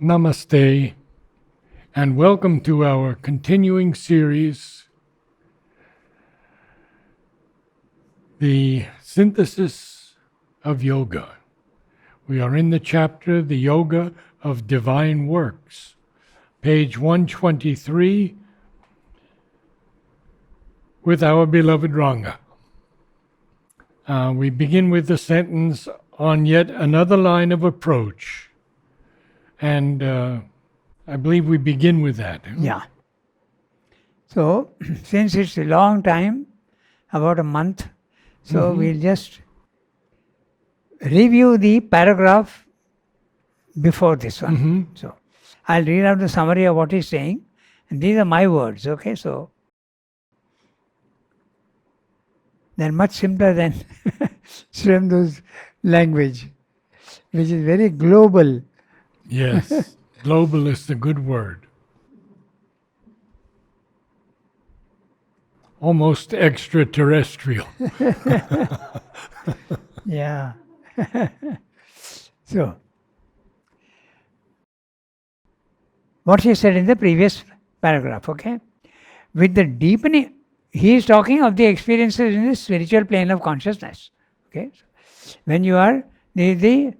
Namaste, and welcome to our continuing series, The Synthesis of Yoga. We are in the chapter, The Yoga of Divine Works, page 123, with our beloved Ranga. We begin with the sentence, on yet another line of approach, and I believe we begin with that. Yeah. So, since it's a long time, about a month, so we'll just review the paragraph before this one. So, I'll read out the summary of what he's saying, and these are my words, okay? So, they're much simpler than Srimdu's language, which is very global. Yes, global is the good word. Almost extraterrestrial. Yeah. So, what he said in the previous paragraph, okay? With the deepening, he is talking of the experiences in the spiritual plane of consciousness, okay? When you are the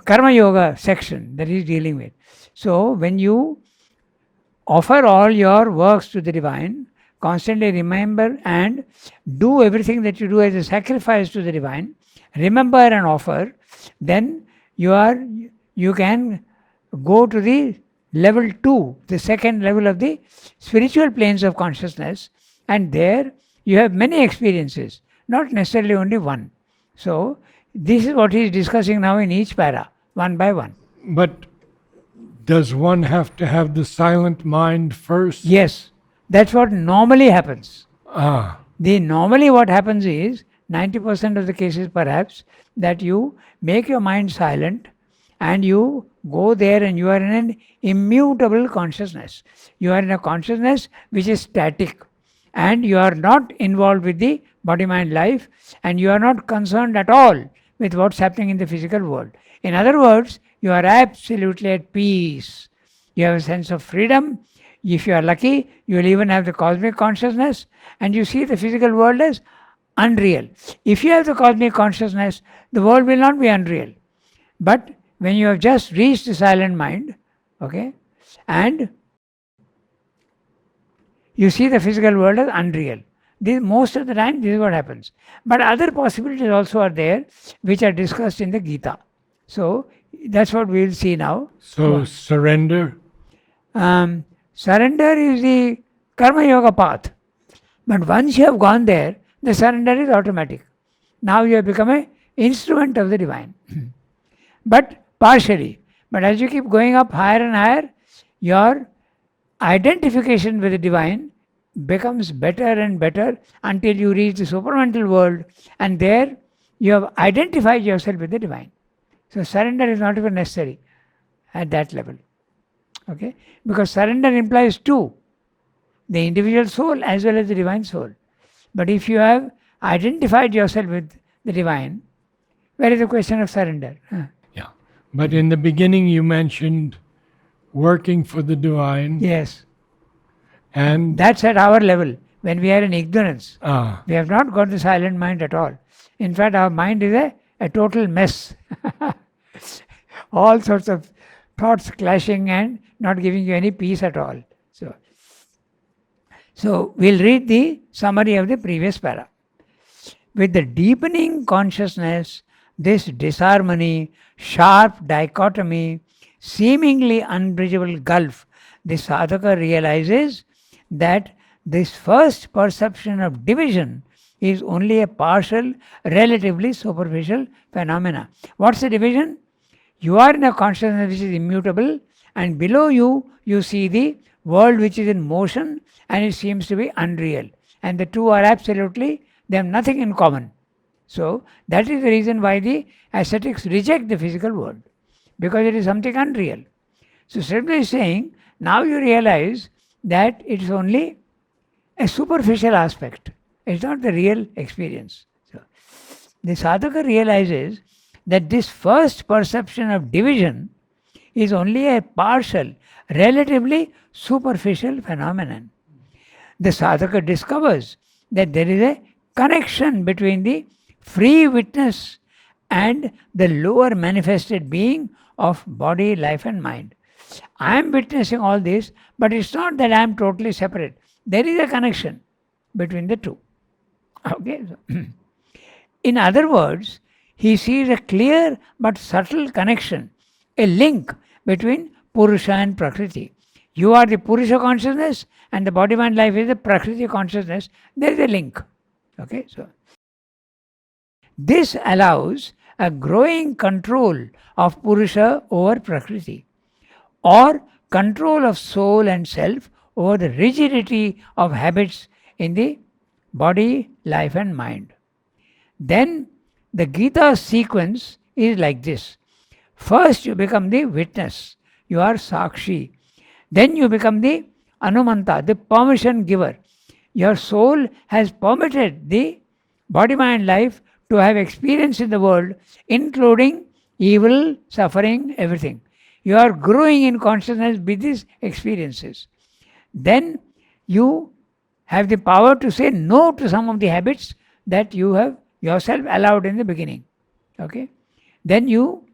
Karma Yoga section that he is dealing with. So, when you offer all your works to the divine, constantly remember and do everything that you do as a sacrifice to the divine, remember and offer, then you can go to the level 2, the second level of the spiritual planes of consciousness, and there you have many experiences, not necessarily only one. So, this is what he is discussing now in each para, one by one. But does one have to have the silent mind first? Yes, that's what normally happens. Ah, Normally what happens is, 90% of the cases perhaps, that you make your mind silent and you go there and you are in an immutable consciousness. You are in a consciousness which is static and you are not involved with the body-mind life and you are not concerned at all with what's happening in the physical world. In other words, you are absolutely at peace. You have a sense of freedom. If you are lucky, you will even have the cosmic consciousness and you see the physical world as unreal. If you have the cosmic consciousness, the world will not be unreal. But when you have just reached the silent mind, okay, and you see the physical world as unreal. Most of the time, this is what happens. But other possibilities also are there, which are discussed in the Gita. So, that's what we will see now. so surrender? Surrender is the Karma Yoga path. But once you have gone there, the surrender is automatic. Now you have become an instrument of the divine. But partially. But as you keep going up higher and higher, your identification with the divine becomes better and better until you reach the supramental world, and there you have identified yourself with the divine. So surrender is not even necessary at that level. Okay? Because surrender implies two, the individual soul as well as the divine soul. But if you have identified yourself with the divine, where is the question of surrender? Yeah. But in the beginning, you mentioned working for the divine. Yes. And That's at our level, when we are in ignorance. ah, We have not got the silent mind at all. In fact, our mind is a total mess. All sorts of thoughts clashing and not giving you any peace at all. So we'll read the summary of the previous para. With the deepening consciousness, this disharmony, sharp dichotomy, seemingly unbridgeable gulf, the sadhaka realizes that this first perception of division is only a partial, relatively superficial phenomena. What's the division? You are in a consciousness which is immutable, and below you, you see the world which is in motion and it seems to be unreal. And the two are absolutely, they have nothing in common. So, that is the reason why the ascetics reject the physical world, because it is something unreal. So, Srimad is saying, now you realize that it is only a superficial aspect. It's not the real experience. So, the sadhaka realizes that this first perception of division is only a partial, relatively superficial phenomenon. The sadhaka discovers that there is a connection between the free witness and the lower manifested being of body, life, and mind. I am witnessing all this, but it's not that I am totally separate. There is a connection between the two. Okay. In other words, he sees a clear but subtle connection, a link between Purusha and Prakriti. You are the Purusha consciousness and the body mind life is the Prakriti consciousness. There is a link. Okay, so this allows a growing control of Purusha over Prakriti, or control of soul and self over the rigidity of habits in the body, life, and mind. Then the Gita sequence is like this. First, you become the witness, you are Sakshi. Then you become the Anumanta, the permission giver. Your soul has permitted the body, mind, life to have experience in the world, including evil, suffering, everything. You are growing in consciousness with these experiences. Then you have the power to say no to some of the habits that you have yourself allowed in the beginning. Okay? Then you,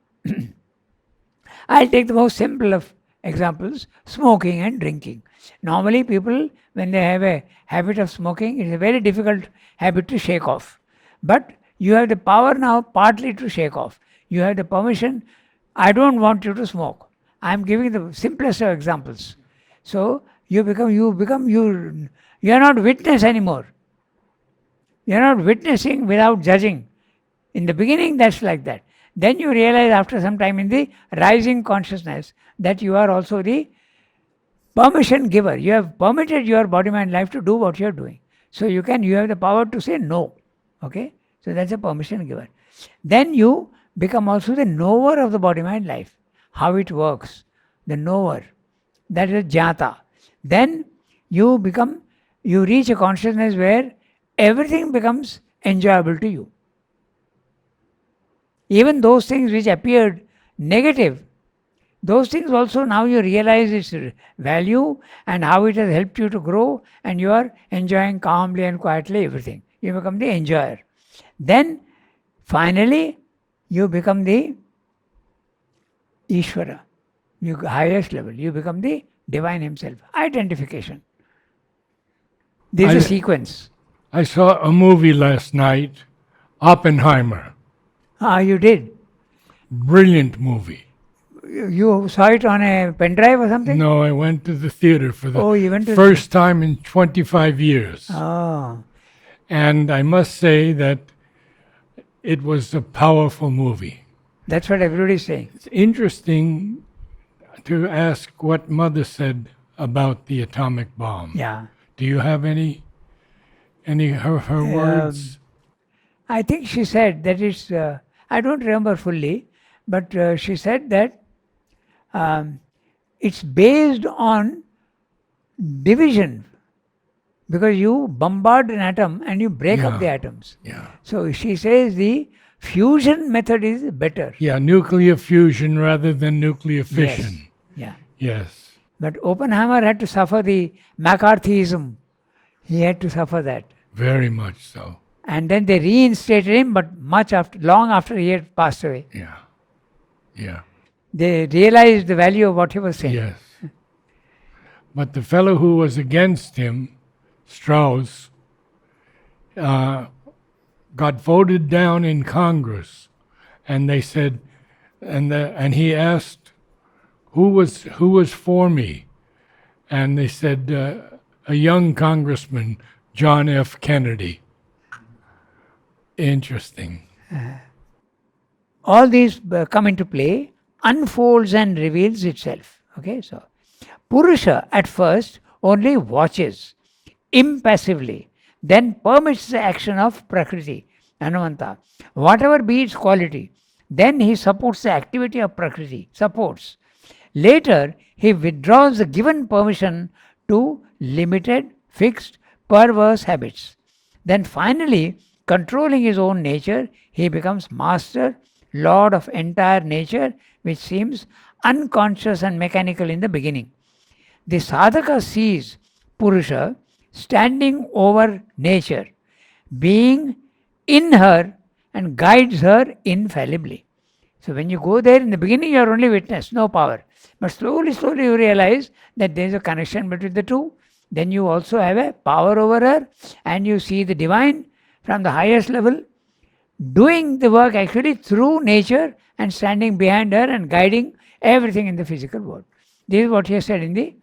I'll take the most simple of examples, smoking and drinking. Normally people, when they have a habit of smoking, it is a very difficult habit to shake off. But you have the power now partly to shake off. You have the permission, I don't want you to smoke. I am giving the simplest of examples. So you are not witness anymore. You are not witnessing without judging. In the beginning, that's like that. Then you realize after some time in the rising consciousness that you are also the permission giver. You have permitted your body, mind, life to do what you are doing. So you have the power to say no. Okay? So that's a permission giver. Then you become also the knower of the body, mind, life. How it works. The knower. That is jnata. Then you reach a consciousness where everything becomes enjoyable to you. Even those things which appeared negative, those things also now you realize its value and how it has helped you to grow, and you are enjoying calmly and quietly everything. You become the enjoyer. Then finally you become the Ishvara, highest level. You become the divine himself. Identification. This is a sequence. I saw a movie last night, Oppenheimer. You did? Brilliant movie. You saw it on a pen drive or something? No, I went to the theater for you went the to first time in 25 years. Oh. And I must say that it was a powerful movie. That's what everybody's saying. It's interesting to ask what Mother said about the atomic bomb. Yeah. Do you have any her words? I think she said that it's, I don't remember fully, but she said that it's based on division, because you bombard an atom and you break up the atoms. Yeah. So she says the fusion method is better. Yeah, nuclear fusion rather than nuclear fission. Yeah. Yes. But Oppenheimer had to suffer the McCarthyism. He had to suffer that. Very much so. And then they reinstated him, but long after he had passed away. Yeah. Yeah. They realized the value of what he was saying. Yes. But the fellow who was against him, Strauss, got voted down in Congress, and they said, and he asked, who was for me, and they said a young congressman, John F. Kennedy. Interesting. All these come into play, unfolds and reveals itself. Okay, so Purusha at first only watches impassively, then permits the action of Prakriti, Anumanta, whatever be its quality. Then he supports the activity of Prakriti, supports. Later, he withdraws the given permission to limited, fixed, perverse habits. Then finally, controlling his own nature, he becomes master, lord of entire nature, which seems unconscious and mechanical in the beginning. The sadhaka sees Purusha standing over nature, being in her and guides her infallibly. So when you go there in the beginning, you are only witness, no power. But slowly, slowly you realize that there is a connection between the two. Then you also have a power over her, and you see the divine from the highest level doing the work actually through nature and standing behind her and guiding everything in the physical world. This is what he has said in the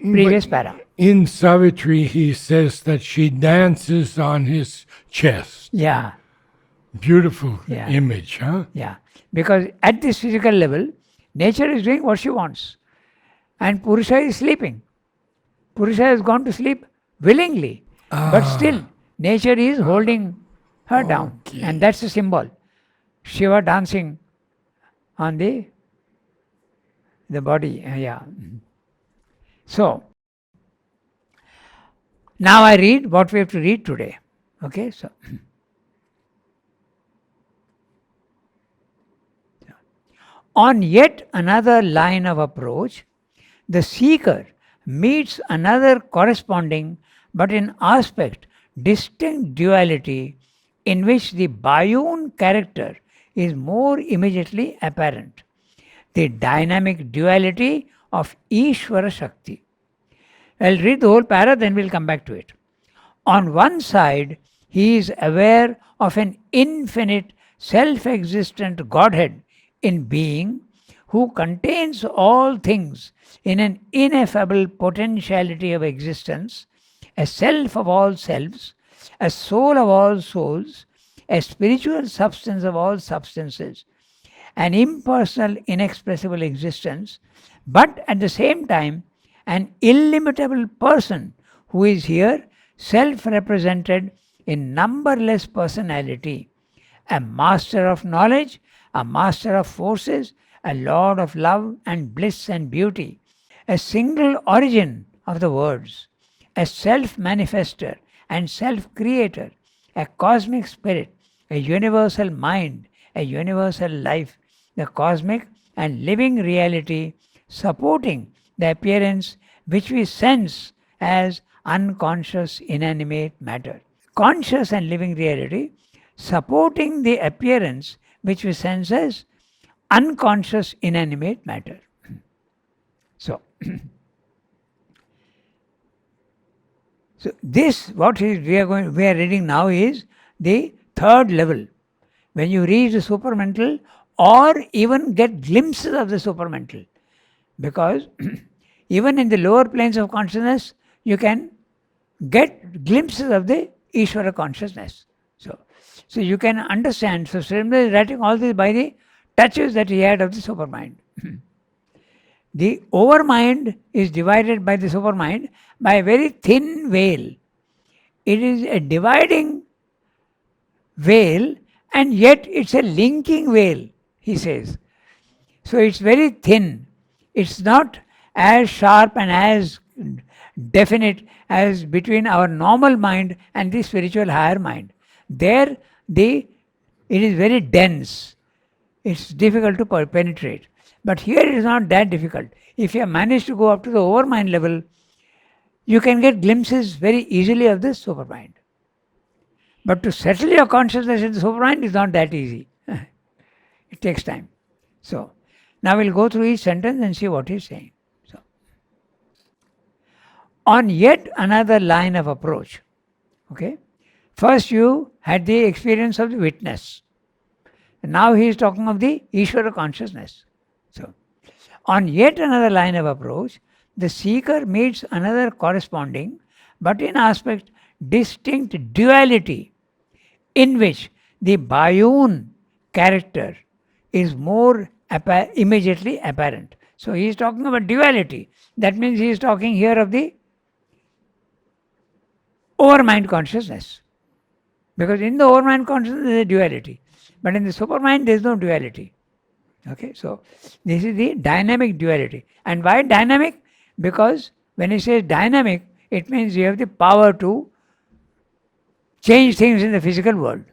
previous para. In Savitri, he says that she dances on his chest. Yeah, Beautiful Yeah. image, huh? yeah. Because at this physical level, nature is doing what she wants. And Purusha is sleeping. Purusha has gone to sleep willingly. But still, nature is holding her down. Okay. And that's a symbol. Shiva dancing on the body. Yeah. So, now I read what we have to read today. Okay, so. On yet another line of approach, the seeker meets another corresponding but in aspect distinct duality in which the Bayun character is more immediately apparent. The dynamic duality of Ishvara Shakti. I'll read the whole para, then we'll come back to it. On one side, he is aware of an infinite, self existent Godhead in being who contains all things in an ineffable potentiality of existence, a self of all selves, a soul of all souls, a spiritual substance of all substances, an impersonal, inexpressible existence, but at the same time, an illimitable person who is here self represented in numberless personality, a master of knowledge, a master of forces, a lord of love and bliss and beauty, a single origin of the words, a self manifester and self creator, a cosmic spirit, a universal mind, a universal life, the cosmic and living reality supporting the appearance which we sense as unconscious inanimate matter. Conscious and living reality supporting the appearance which we sense as unconscious inanimate matter. So, so this what we are reading now is the third level. When you reach the supramental or even get glimpses of the supramental, because even in the lower planes of consciousness, you can get glimpses of the Ishvara consciousness. So you can understand. So Srimad is writing all this by the touches that he had of the supermind. The overmind is divided by the supermind by a very thin veil. It is a dividing veil and yet it's a linking veil, he says. So it's very thin. It's not as sharp and as definite as between our normal mind and the spiritual higher mind. There, it is very dense. It's difficult to penetrate. But here it is not that difficult. If you have managed to go up to the overmind level, you can get glimpses very easily of the supermind. But to settle your consciousness in the supermind is not that easy. It takes time. So, now we'll go through each sentence and see what he's saying. So, on yet another line of approach, okay? First you had the experience of the witness. Now he is talking of the Ishvara consciousness. So, on yet another line of approach, the seeker meets another corresponding, but in aspect distinct duality, in which the Bayun character is more immediately apparent. So he is talking about duality. That means he is talking here of the overmind consciousness. Because in the overmind consciousness there is a duality. But in the supermind there is no duality. Okay, so this is the dynamic duality. And why dynamic? Because when he says dynamic, it means you have the power to change things in the physical world.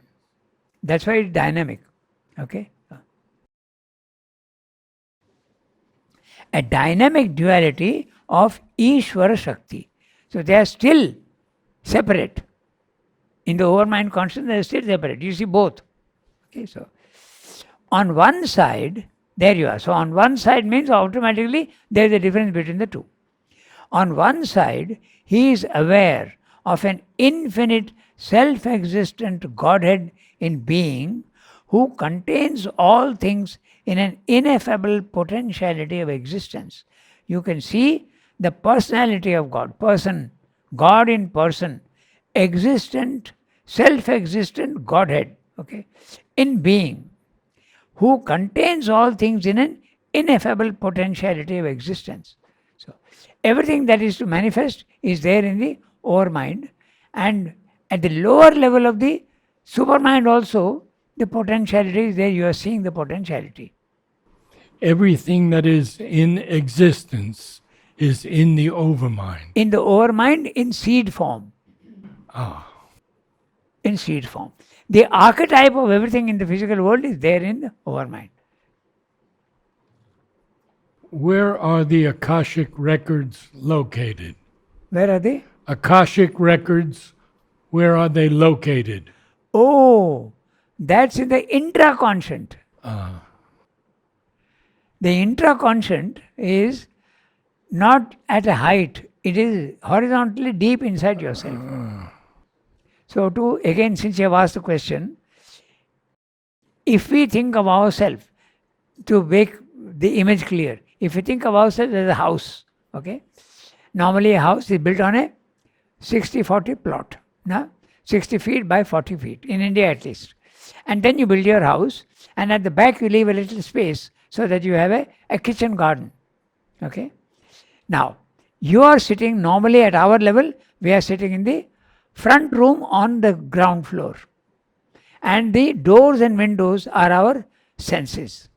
That's why it's dynamic. Okay. a dynamic duality of Ishvara Shakti. So they are still separate. In the overmind consciousness, they are still separate. You see both. Okay, so on one side, there you are. So on one side means automatically there is a difference between the two. On one side, he is aware of an infinite self-existent Godhead in being who contains all things in an ineffable potentiality of existence. You can see the personality of God, person, God in person, existent, self-existent Godhead, okay, in being, who contains all things in an ineffable potentiality of existence. So, everything that is to manifest is there in the overmind, and at the lower level of the supermind also, the potentiality is there. You are seeing the potentiality. Everything that is in existence is in the overmind. In the overmind, in seed form. In seed form. The archetype of everything in the physical world is there in the overmind. Where are the Akashic records located? Where are they? Akashic records, where are they located? Oh, that's in the intraconscient. The intraconscient is not at a height, it is horizontally deep inside yourself. So, to again, since you have asked the question, if we think of ourselves, to make the image clear, if we think of ourselves as a house, okay, normally a house is built on a 60-40 plot, no? 60 feet by 40 feet, in India at least. And then you build your house, and at the back you leave a little space so that you have a kitchen garden, okay. Now, you are sitting normally at our level, we are sitting in the front room on the ground floor. And the doors and windows are our senses.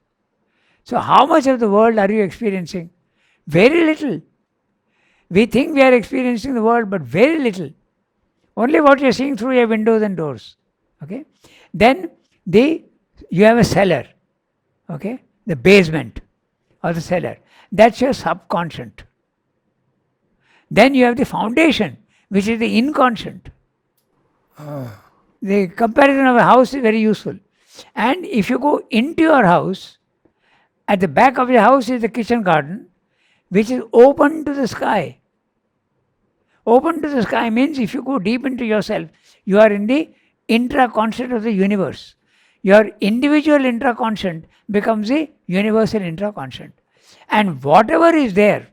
So how much of the world are you experiencing? Very little. We think we are experiencing the world, but very little. Only what you are seeing through your windows and doors. Okay. Then you have a cellar. Okay. The basement or the cellar. That's your subconscious. Then you have the foundation, which is the inconscient. The comparison of a house is very useful. And if you go into your house, at the back of your house is the kitchen garden, which is open to the sky. Open to the sky means if you go deep into yourself, you are in the intraconscient of the universe. Your individual intraconscient becomes the universal intraconscient. And whatever is there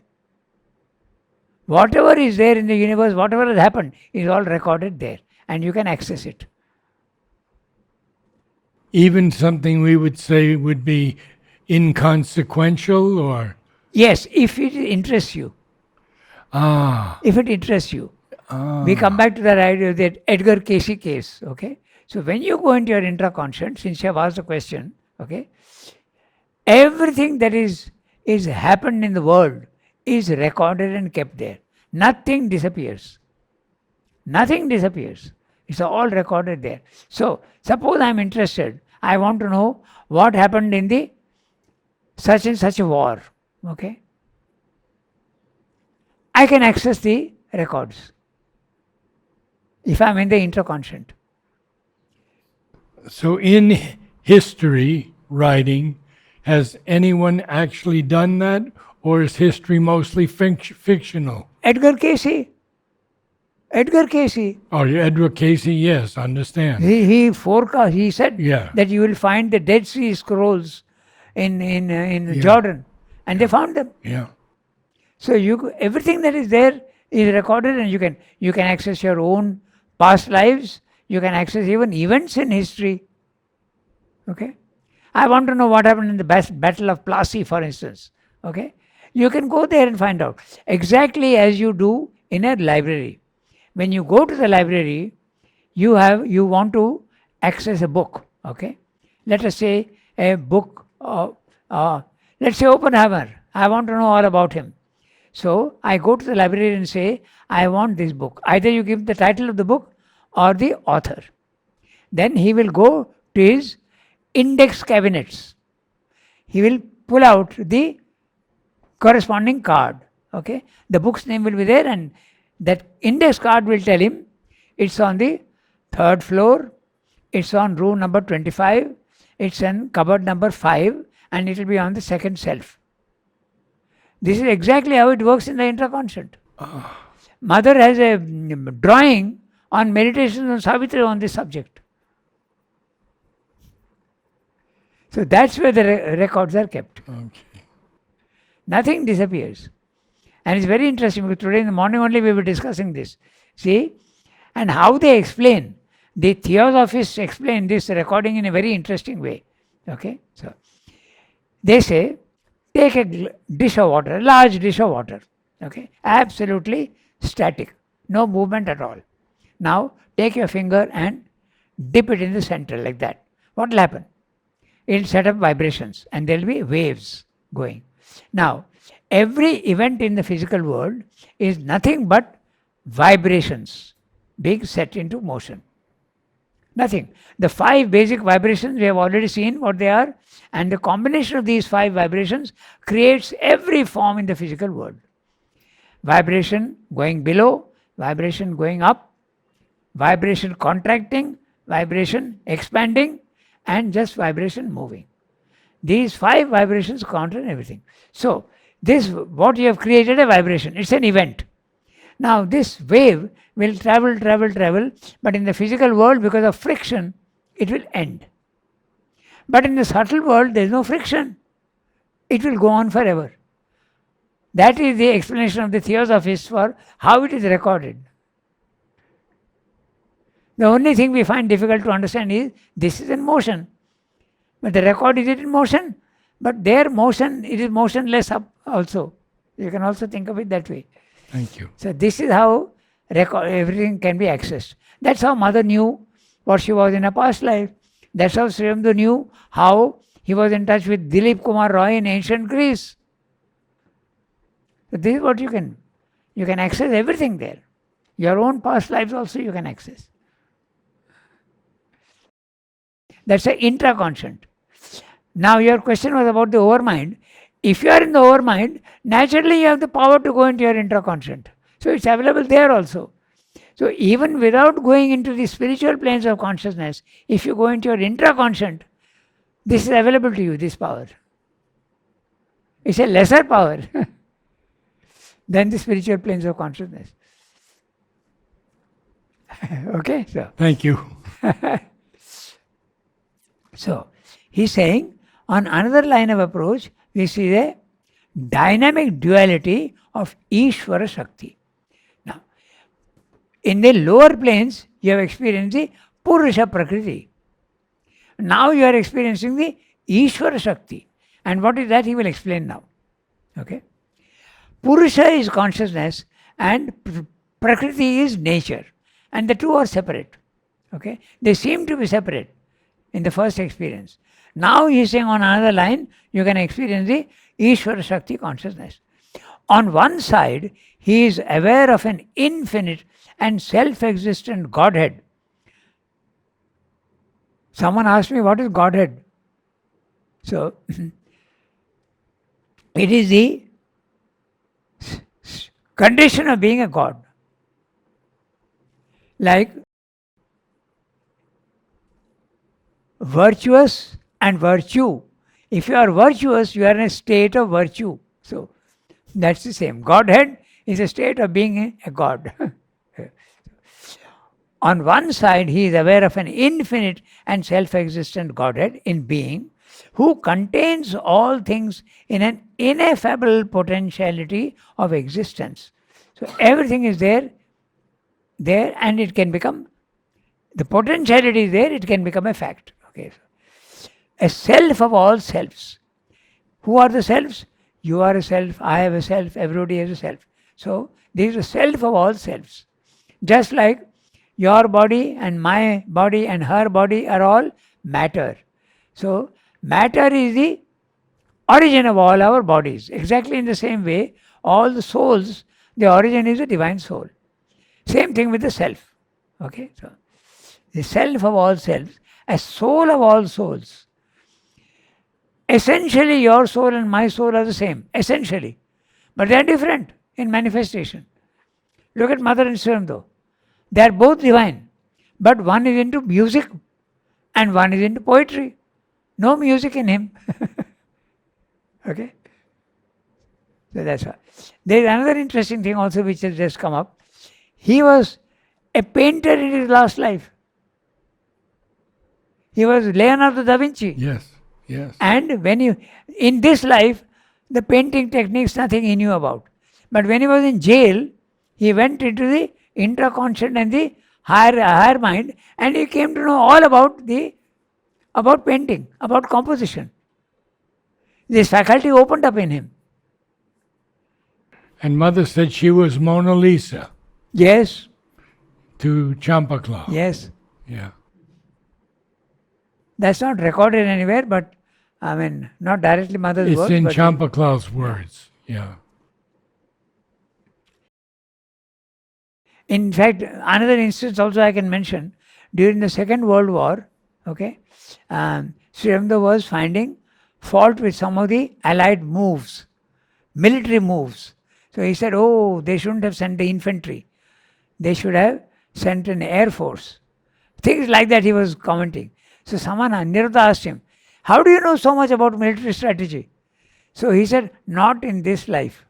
in the universe, whatever has happened, is all recorded there. And you can access it. Even something we would say would be inconsequential, or? Yes, if it interests you. If it interests you. We come back to that idea of that Edgar Cayce case. Okay. So when you go into your intraconscious, since you have asked the question, okay, everything that is happened in the world is recorded and kept there. Nothing disappears. Nothing disappears. It's all recorded there. So suppose I'm interested. I want to know what happened in the such and such a war. Okay. I can access the records if I'm in the intraconscient. So in history writing, has anyone actually done that, or is history mostly fictional? Edgar Cayce. Edgar Cayce. Oh, Edgar Cayce, yes, understand. He forecast. He said Yeah. that you will find the Dead Sea Scrolls in Jordan, and they found them. Yeah. So everything that is there is recorded, and you can access your own past lives. You can access even events in history. Okay, I want to know what happened in the Battle of Plassey, for instance. Okay, you can go there and find out exactly as you do in a library. When you go to the library, you want to access a book. Okay, let us say a book. Let's say Oppenheimer. I want to know all about him. So I go to the library and say, I want this book. Either you give the title of the book or the author. Then he will go to his index cabinets. He will pull out the corresponding card. Okay, the book's name will be there, and that index card will tell him it's on the third floor, it's on room number 25, it's in cupboard number 5, and it will be on the second shelf. This is exactly how it works in the intraconscious. Mother has a drawing on meditation on Savitri on this subject. So that's where the records are kept. Okay. Nothing disappears. And it's very interesting because today in the morning only we were discussing this. See? And how they explain. The Theosophists explain this recording in a very interesting way. Okay? So, they say, take a dish of water, a large dish of water. Okay? Absolutely static. No movement at all. Now, take your finger and dip it in the center like that. What will happen? It will set up vibrations and there will be waves going. Now, every event in the physical world is nothing but vibrations being set into motion. Nothing. The 5 basic vibrations, we have already seen what they are, and the combination of these 5 vibrations creates every form in the physical world. Vibration going below, vibration going up, vibration contracting, vibration expanding, and just vibration moving. These 5 vibrations counter everything. So, this, what you have created a vibration, it's an event. Now, this wave will travel, but in the physical world, because of friction, it will end. But in the subtle world, there is no friction. It will go on forever. That is the explanation of the Theosophists for how it is recorded. The only thing we find difficult to understand is this is in motion. But the record is it in motion? But their motion, it is motionless up also. You can also think of it that way. Thank you. So this is how everything can be accessed. That's how Mother knew what she was in a past life. That's how Sri Aurobindo knew how he was in touch with Dilip Kumar Roy in ancient Greece. So this is what you can access everything there. Your own past lives also you can access. That's the intraconscious. Now your question was about the overmind. If you are in the overmind, naturally you have the power to go into your intraconscious. So it's available there also. So even without going into the spiritual planes of consciousness, if you go into your intraconscious, this is available to you, this power. It's a lesser power than the spiritual planes of consciousness. Okay? So. Thank you. So, he's saying, on another line of approach, we see the dynamic duality of Ishvara Shakti. Now, in the lower planes, you have experienced the Purusha Prakriti. Now you are experiencing the Ishvara Shakti. And what is that? He will explain now. Okay? Purusha is consciousness and Prakriti is nature. And the two are separate. Okay? They seem to be separate in the first experience. Now he is saying on another line, you can experience the Ishvara Shakti consciousness. On one side, he is aware of an infinite and self-existent Godhead. Someone asked me, what is Godhead? So, it is the condition of being a God. Like virtuous and virtue. If you are virtuous, you are in a state of virtue. So, that's the same. Godhead is a state of being a God. On one side, he is aware of an infinite and self-existent Godhead in being, who contains all things in an ineffable potentiality of existence. So, everything is there, and it can become, the potentiality is there, it can become a fact. Okay. A self of all selves. Who are the selves? You are a self, I have a self, everybody has a self. So, there is a self of all selves. Just like your body and my body and her body are all matter. So, matter is the origin of all our bodies. Exactly in the same way, all the souls, the origin is the divine soul. Same thing with the self. Okay? So, the self of all selves, a soul of all souls. Essentially, your soul and my soul are the same. Essentially. But they are different in manifestation. Look at Mother and Sri Aurobindo. They are both divine. But one is into music and one is into poetry. No music in him. Okay? So that's why. There is another interesting thing also which has just come up. He was a painter in his last life. He was Leonardo da Vinci. Yes. Yes. And when you, in this life, the painting techniques, nothing he knew about. But when he was in jail, he went into the intraconscious and the higher mind, and he came to know all about painting, about composition. This faculty opened up in him. And Mother said she was Mona Lisa Yes, to Champakla. yes. Yeah. That's not recorded anywhere, but I mean, not directly Mother's It's words. in but Champakla's words. Yeah. in fact, another instance also I can mention, during the Second World War, okay, Sri Aurobindo was finding fault with some of the Allied moves, military moves. So he said, oh, they shouldn't have sent the infantry. They should have sent an air force. Things like that he was commenting. So someone, Narad asked him, how do you know so much about military strategy? So he said, not in this life.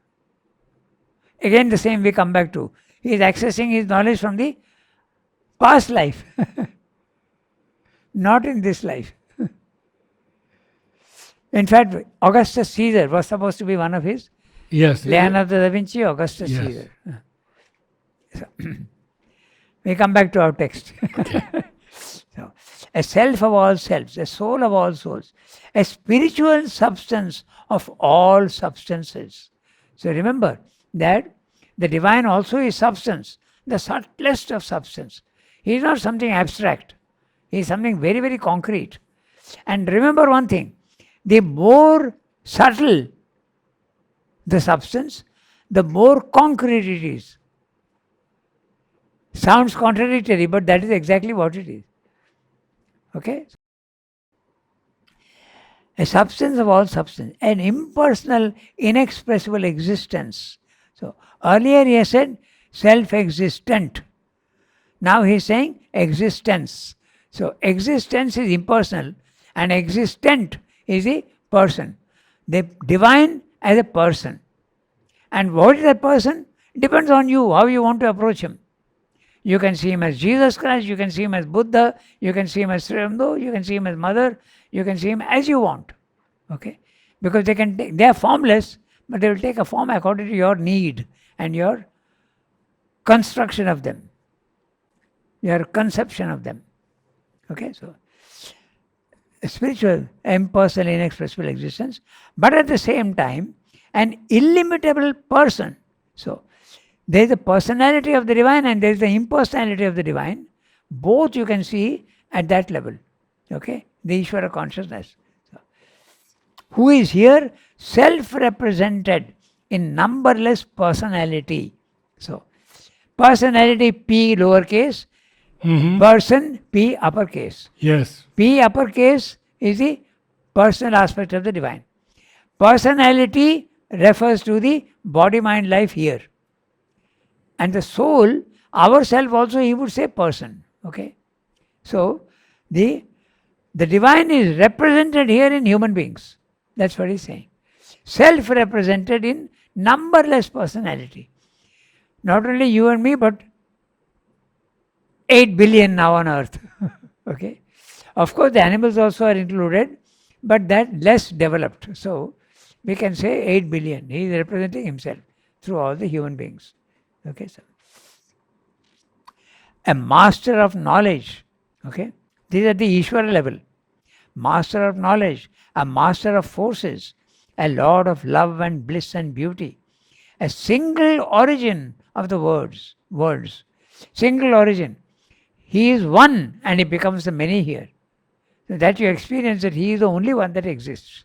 Again, the same we come back to. He is accessing his knowledge from the past life. Not in this life. In fact, Augustus Caesar was supposed to be one of his. Yes. Leonardo da Vinci, Augustus Yes. Caesar. So, we come back to our text. So, a self of all selves, a soul of all souls, a spiritual substance of all substances. So remember that the divine also is substance, the subtlest of substance. He is not something abstract. He is something very, very concrete. And remember one thing, the more subtle the substance, the more concrete it is. Sounds contradictory, but that is exactly what it is. Okay? A substance of all substance, an impersonal, inexpressible existence. So earlier he said self-existent. Now he is saying existence. So existence is impersonal and existent is a person. The divine as a person. And what is that person? Depends on you, how you want to approach him. You can see him as Jesus Christ, you can see him as Buddha, you can see him as Sri Aurobindo, you can see him as Mother, you can see him as you want. Okay? Because they are formless, but they will take a form according to your need and your construction of them, your conception of them. Okay? So, a spiritual, impersonal, inexpressible existence, but at the same time, an illimitable person. So, there is the personality of the divine and there is the impersonality of the divine. Both you can see at that level. Okay? The Ishvara consciousness. So, who is here? Self-represented in numberless personality. So, personality P lowercase, person P uppercase. Yes. P uppercase is the personal aspect of the divine. Personality refers to the body, mind, life here. And the soul, ourself also he would say person. Okay? So, the divine is represented here in human beings. That's what he's saying. Self-represented in numberless personality. Not only you and me, but 8 billion now on earth. Okay? Of course, the animals also are included, but that less developed. So, we can say 8 billion. He is representing himself through all the human beings. Okay, so a master of knowledge. Okay, these are the Ishvara level. Master of knowledge, a master of forces, a lord of love and bliss and beauty, a single origin of the worlds. Single origin. He is one and he becomes the many here. So that you experience that he is the only one that exists.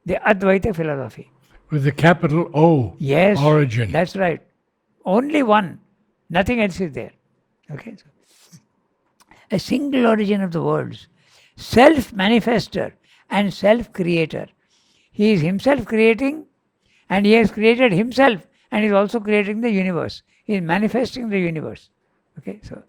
The Advaita philosophy. With the capital O. Yes, Origin. That's right. Only one. Nothing else is there. Okay. So, a single origin of the worlds. Self-manifester and self-creator. He is himself creating And he has created himself and is also creating the universe. He is manifesting the universe. Okay, so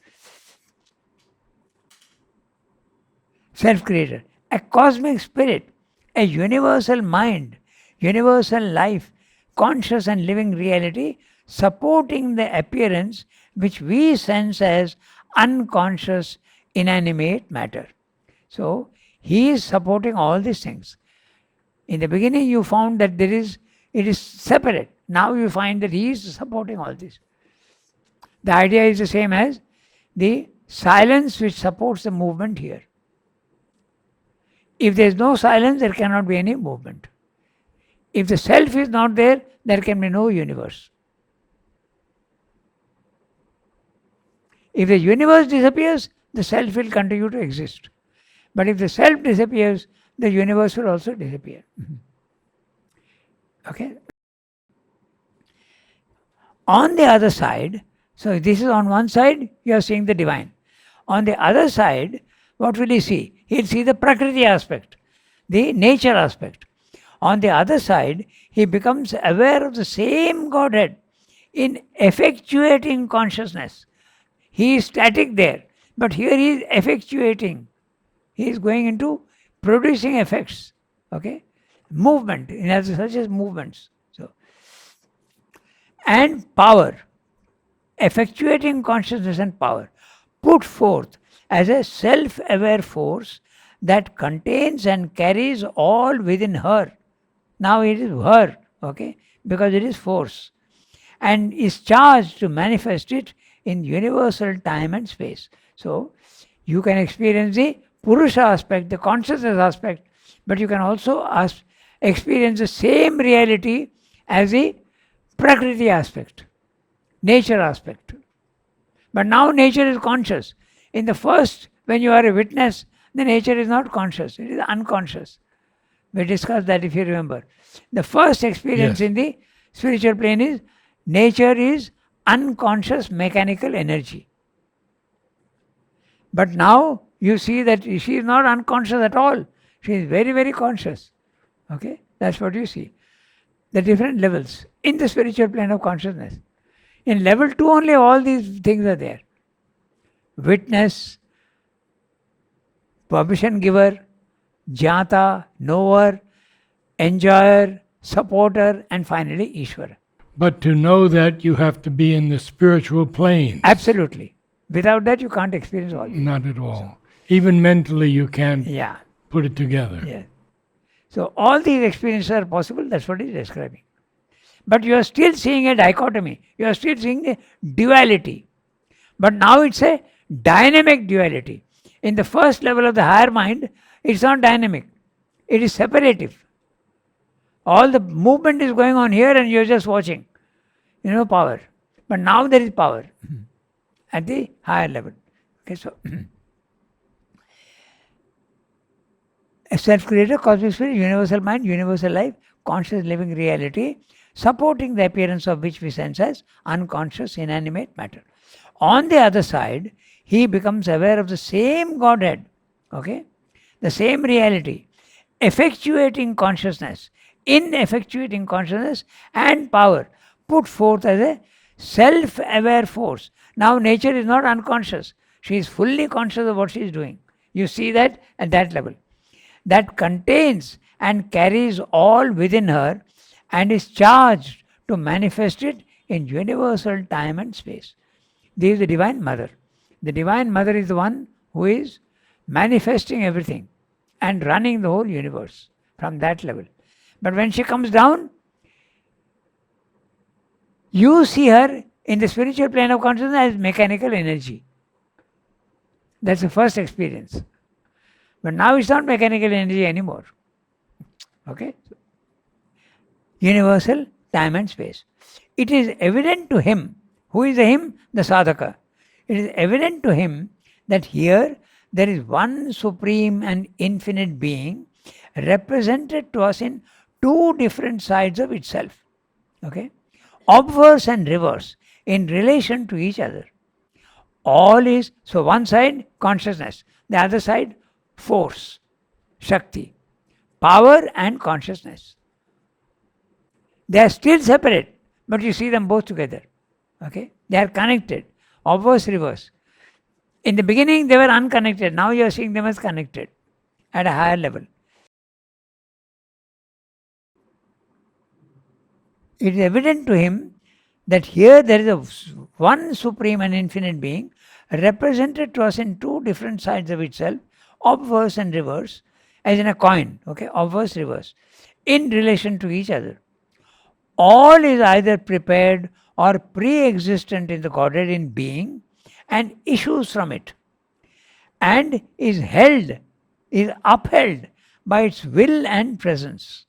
self-creator, a cosmic spirit, a universal mind, universal life, conscious and living reality, supporting the appearance which we sense as unconscious inanimate matter. So he is supporting all these things. In the beginning you found that it is separate. Now you find that he is supporting all this. The idea is the same as the silence which supports the movement here. If there is no silence, there cannot be any movement. If the self is not there, there can be no universe. If the universe disappears, the self will continue to exist. But if the self disappears, the universe will also disappear. Okay? On the other side, so this is on one side, you are seeing the divine. On the other side, what will he see? He'll see the Prakriti aspect, the nature aspect. On the other side, he becomes aware of the same Godhead in effectuating consciousness. He is static there, but here he is effectuating. He is going into producing effects. Okay? Movement, such as movements. So, and power, effectuating consciousness and power, put forth as a self-aware force that contains and carries all within her. Now it is her, okay, because it is force, and is charged to manifest it in universal time and space. So you can experience the Purusha aspect, the consciousness aspect, but you can also experience the same reality as the Prakriti aspect, nature aspect. But now nature is conscious. In the first, when you are a witness, the nature is not conscious, it is unconscious. We discussed that if you remember. The first experience Yes. in the spiritual plane is nature is unconscious mechanical energy. But now you see that she is not unconscious at all. She is very, very conscious. Okay? That's what you see. The different levels in the spiritual plane of consciousness. In level 2 only all these things are there. Witness, permission giver, jnata, knower, enjoyer, supporter, and finally Ishvara. But to know that, you have to be in the spiritual plane. Absolutely. Without that, you can't experience all this. Not at all. Even mentally, you can't Yeah. put it together. Yeah. So all these experiences are possible. That's what he's describing. But you are still seeing a dichotomy. You are still seeing a duality. But now it's a dynamic duality. In the first level of the higher mind, it's not dynamic. It is separative. All the movement is going on here and you're just watching. Power. But now there is power at the higher level. Okay, so a self-creator, cosmic spirit, universal mind, universal life, conscious living reality, supporting the appearance of which we sense as unconscious inanimate matter. On the other side, he becomes aware of the same Godhead, okay, the same reality, effectuating consciousness, in effectuating consciousness and power, put forth as a self-aware force. Now nature is not unconscious. She is fully conscious of what she is doing. You see that at that level. That contains and carries all within her and is charged to manifest it in universal time and space. This is the Divine Mother. The Divine Mother is the one who is manifesting everything and running the whole universe from that level. But when she comes down, you see her in the spiritual plane of consciousness as mechanical energy. That's the first experience. But now it's not mechanical energy anymore. Okay? Universal time and space. It is evident to him. Who is the him? The sadhaka. It is evident to him that here there is one supreme and infinite being represented to us in two different sides of itself. Okay? Obverse and reverse in relation to each other. All is, so one side consciousness, the other side force, Shakti, power and consciousness. They are still separate, but you see them both together. Okay? They are connected, obverse, reverse. In the beginning, they were unconnected. Now you are seeing them as connected at a higher level. It is evident to him that here there is one supreme and infinite being represented to us in two different sides of itself, obverse and reverse, as in a coin, okay, obverse, reverse, in relation to each other. All is either prepared or pre-existent in the Godhead in being and issues from it, and is upheld by its will and presence.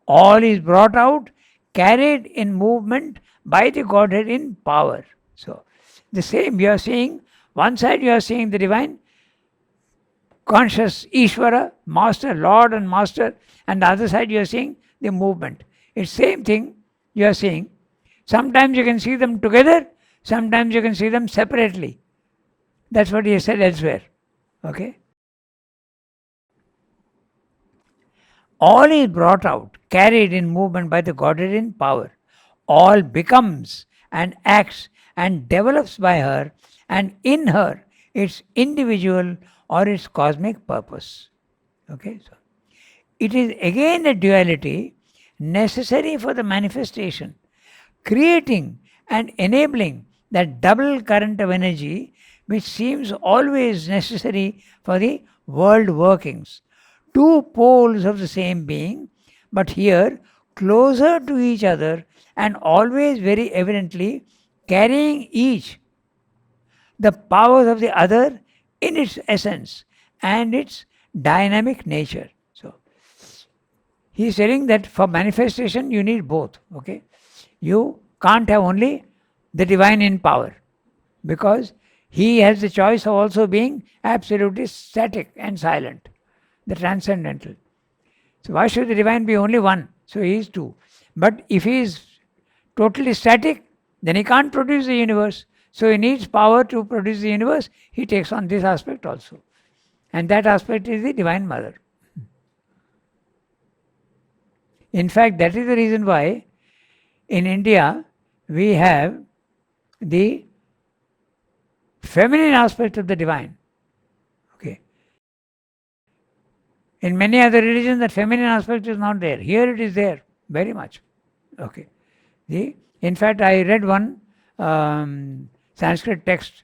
All is brought out, carried in movement by the Godhead in power. So, the same, you are seeing, one side you are seeing the divine, conscious Ishvara, master, Lord and master, and the other side you are seeing the movement. It's same thing you are seeing. Sometimes you can see them together, sometimes you can see them separately. That's what he has said elsewhere. Okay? All is brought out, carried in movement by the Godhead in power. All becomes and acts and develops by her and in her its individual or its cosmic purpose. Okay, so it is again a duality necessary for the manifestation, creating and enabling that double current of energy which seems always necessary for the world workings. Two poles of the same being, but here closer to each other and always very evidently carrying each the powers of the other in its essence and its dynamic nature. So, he is telling that for manifestation you need both. Okay, you can't have only the divine in power, because he has the choice of also being absolutely static and silent, the transcendental. So why should the divine be only one? So he is two. But if he is totally static, then he can't produce the universe. So he needs power to produce the universe. He takes on this aspect also. And that aspect is the Divine Mother. In fact, that is the reason why in India we have the feminine aspect of the divine. Okay. In many other religions, that feminine aspect is not there. Here it is there, very much. Okay. In fact, I read one Sanskrit text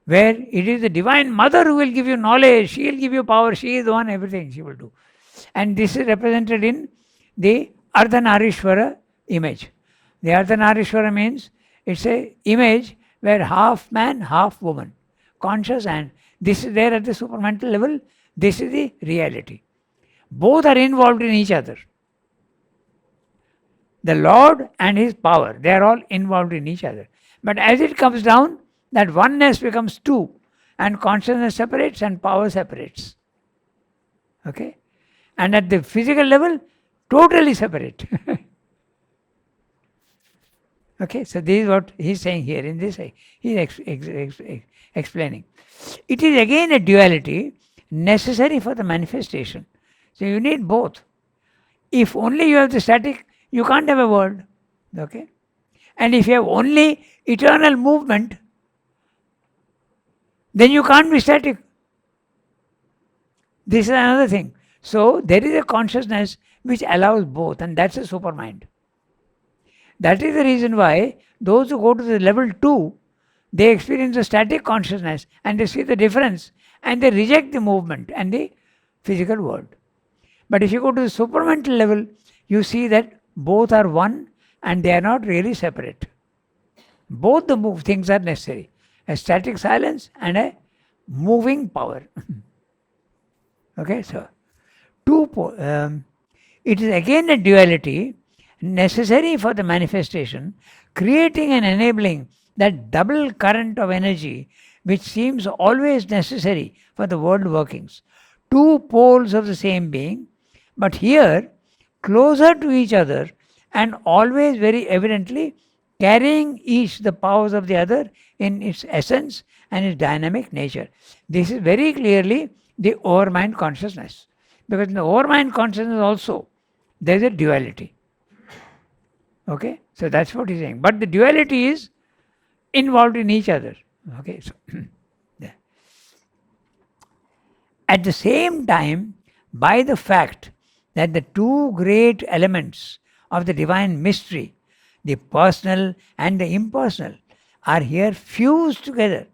where it is the Divine Mother who will give you knowledge, she will give you power, she is the one, everything she will do. And this is represented in the Ardhanarishwara image. The Ardhanarishwara means it's a image where half man, half woman, conscious, and this is there at the supramental level, this is the reality. Both are involved in each other. The Lord and his power, they are all involved in each other. But as it comes down, that oneness becomes two, and consciousness separates and power separates. Okay? And at the physical level, totally separate. Okay, so this is what he is saying here in this. He is explaining. It is again a duality necessary for the manifestation. So you need both. If only you have the static, you can't have a world. Okay? And if you have only eternal movement, then you can't be static. This is another thing. So there is a consciousness which allows both, and that's a supermind. That is the reason why those who go to the level 2, they experience the static consciousness and they see the difference and they reject the movement and the physical world. But if you go to the supramental level, you see that both are one and they are not really separate. Both the things are necessary. A static silence and a moving power. Okay, so it is again a duality necessary for the manifestation, creating and enabling that double current of energy which seems always necessary for the world workings. Two poles of the same being, but here closer to each other and always very evidently carrying each the powers of the other in its essence and its dynamic nature. This is very clearly the overmind consciousness. Because in the overmind consciousness also, there is a duality. Okay, so that's what he's saying. But the duality is involved in each other. Okay, so yeah. At the same time, by the fact that the two great elements of the divine mystery, the personal and the impersonal, are here fused together,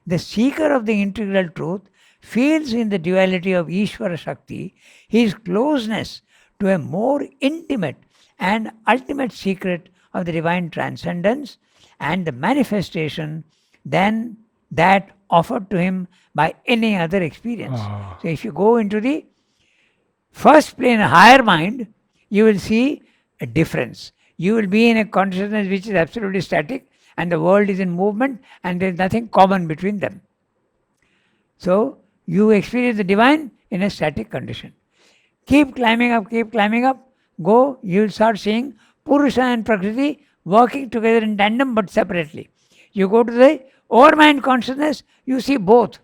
the seeker of the integral truth feels in the duality of Ishvara Shakti his closeness to a more intimate and ultimate secret of the divine transcendence and the manifestation than that offered to him by any other experience. Ah. So, if you go into the first plane, a higher mind, you will see a difference. You will be in a consciousness which is absolutely static, and the world is in movement, and there is nothing common between them. So, you experience the divine in a static condition. Keep climbing up, go, you will start seeing Purusha and Prakriti working together in tandem but separately. You go to the overmind consciousness, you see both,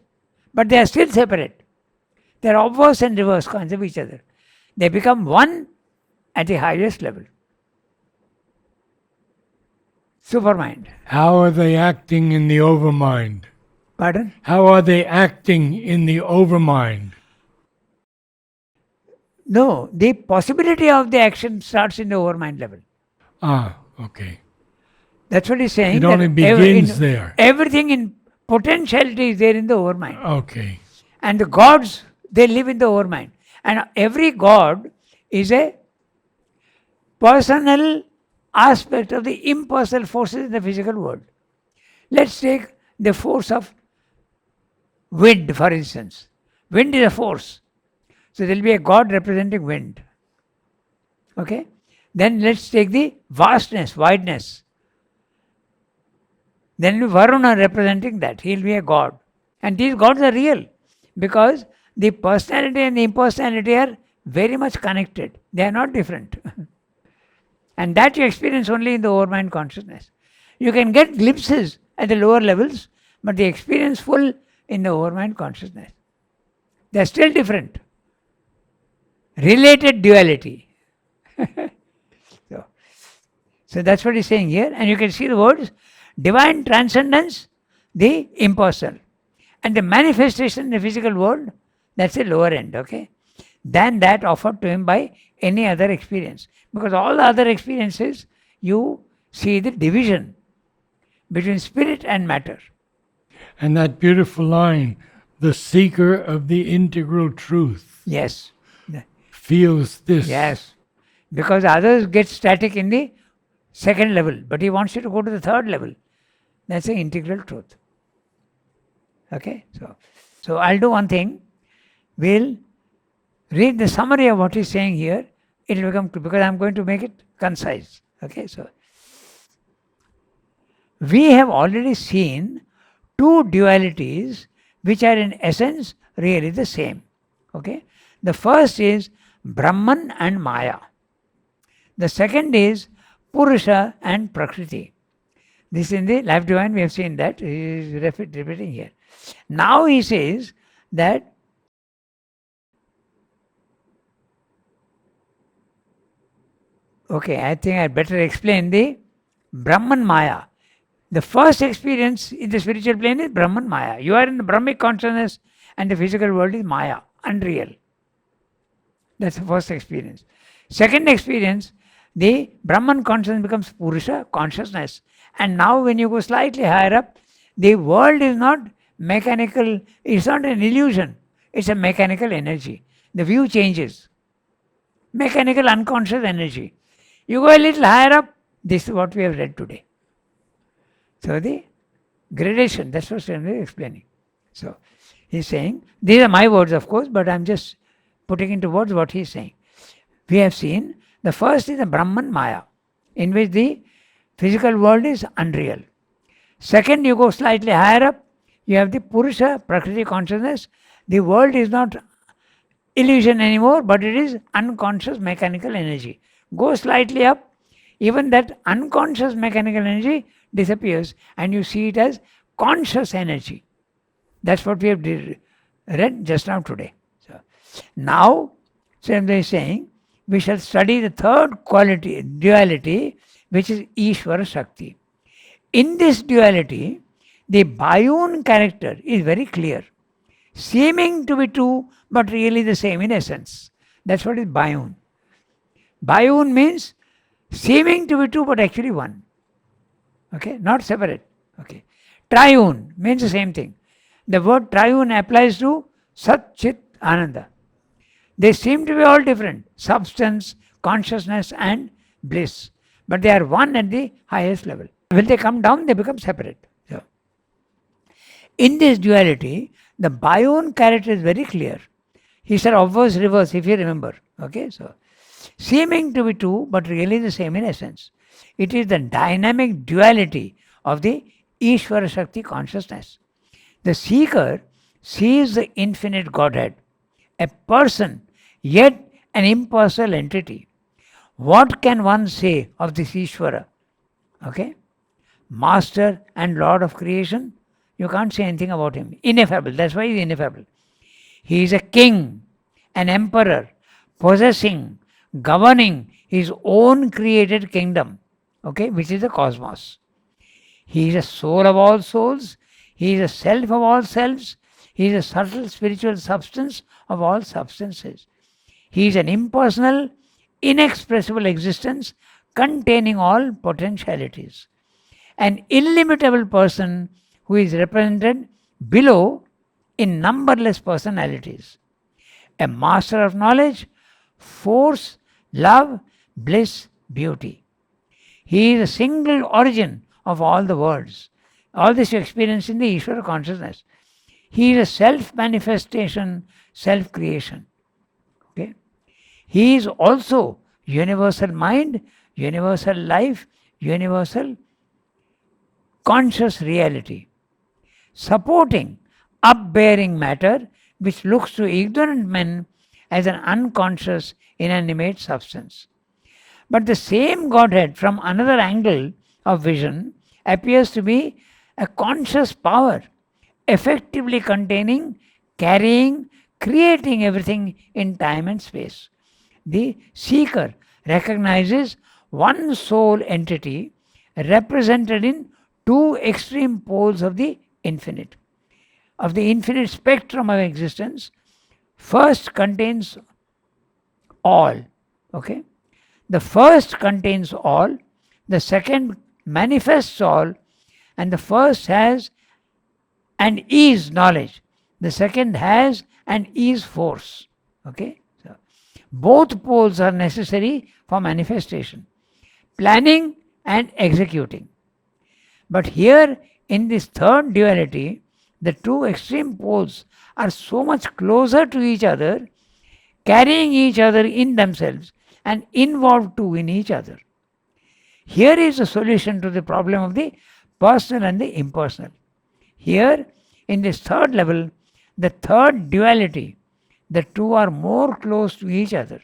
but they are still separate. They are obverse and reverse kinds of each other. They become one at the highest level. Supermind. How are they acting in the overmind? Pardon? How are they acting in the overmind? No, the possibility of the action starts in the overmind level. Ah, okay. That's what he's saying. It only that begins there. Everything in potentiality is there in the overmind. Okay. And the gods, they live in the overmind. And every god is a personal aspect of the impersonal forces in the physical world. Let's take the force of wind, for instance. Wind is a force. So there will be a god representing wind. Okay? Then let's take the vastness, wideness. Then will be Varuna representing that. He will be a god. And these gods are real because the personality and the impersonality are very much connected. They are not different. And that you experience only in the overmind consciousness. You can get glimpses at the lower levels, but the experience full in the overmind consciousness. They are still different. Related duality. So that's what he's saying here. And you can see the words divine transcendence, the impersonal. And the manifestation in the physical world, that's the lower end, okay? Than that offered to him by any other experience. Because all the other experiences, you see the division between spirit and matter. And that beautiful line, the seeker of the integral truth Yes. feels this. Yes. Because others get static in the second level, but he wants you to go to the third level. That's the integral truth. Okay? So I'll do one thing. We'll read the summary of what he's saying here. It will become clear because I'm going to make it concise. Okay? So we have already seen two dualities which are in essence really the same. Okay? The first is Brahman and Maya. The second is Purusha and Prakriti. This in the Life Divine, we have seen that. He is repeating here. Now he says that okay, I think I better explain the Brahman Maya. The first experience in the spiritual plane is Brahman Maya. You are in the Brahmic consciousness and the physical world is Maya, unreal. That's the first experience. Second experience, the Brahman consciousness becomes Purusha consciousness. And now when you go slightly higher up, the world is not mechanical, it's not an illusion, it's a mechanical energy. The view changes. Mechanical unconscious energy. You go a little higher up, this is what we have read today. So the gradation, that's what I'm explaining. So he's saying, these are my words of course, but I'm just putting into words what he's saying. We have seen the first is the Brahman Maya, in which the physical world is unreal. Second, you go slightly higher up, you have the Purusha, Prakriti consciousness. The world is not illusion anymore, but it is unconscious mechanical energy. Go slightly up, even that unconscious mechanical energy disappears and you see it as conscious energy. That's what we have read just now today. So now, Swami is saying, we shall study the third quality, duality, which is Ishvara Shakti. In this duality, the Bayun character is very clear, seeming to be two but really the same in essence. That's what is Bayun. Bayun means seeming to be two but actually one. Okay, not separate. Okay. Triune means the same thing. The word triune applies to Sat Chit Ananda. They seem to be all different: substance, consciousness, and bliss. But they are one at the highest level. When they come down, they become separate. So, in this duality, the Bayun character is very clear. He said obverse reverse, if you remember. Okay, so seeming to be two, but really the same in essence. It is the dynamic duality of the Ishvara Shakti consciousness. The seeker sees the infinite Godhead, a person, yet an impersonal entity. What can one say of this Ishvara? Okay? Master and Lord of creation? You can't say anything about him. Ineffable. That's why he's ineffable. He is a king, an emperor, possessing, governing his own created kingdom, okay, which is the cosmos. He is a soul of all souls. He is a self of all selves. He is a subtle spiritual substance of all substances. He is an impersonal, inexpressible existence containing all potentialities. An illimitable person who is represented below in numberless personalities. A master of knowledge, force, love, bliss, beauty. He is a single origin of all the worlds. All this you experience in the Ishvara consciousness. He is a self-manifestation, self-creation. Okay? He is also universal mind, universal life, universal conscious reality, supporting upbearing matter which looks to ignorant men as an unconscious, inanimate substance. But the same Godhead, from another angle of vision, appears to be a conscious power, effectively containing, carrying, creating everything in time and space. The seeker recognizes one soul entity represented in two extreme poles of the infinite spectrum of existence. First contains all. Okay? The first contains all, the second manifests all, and the first has and is knowledge. The second has and is force. Okay? So, both poles are necessary for manifestation, planning and executing. But here in this third duality, the two extreme poles are so much closer to each other, carrying each other in themselves and involved too in each other. Here is the solution to the problem of the personal and the impersonal. Here, in this third level, the third duality, the two are more close to each other.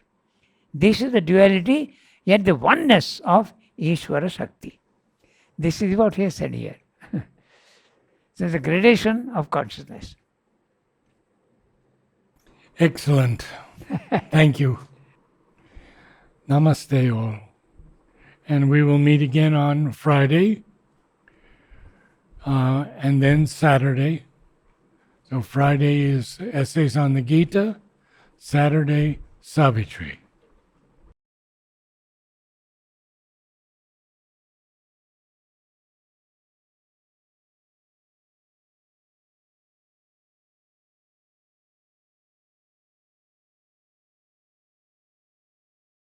This is the duality, yet the oneness of Ishvara Shakti. This is what he has said here. So the gradation of consciousness. Excellent. Thank you. Namaste all. And we will meet again on Friday and then Saturday. So Friday is Essays on the Gita, Saturday, Savitri.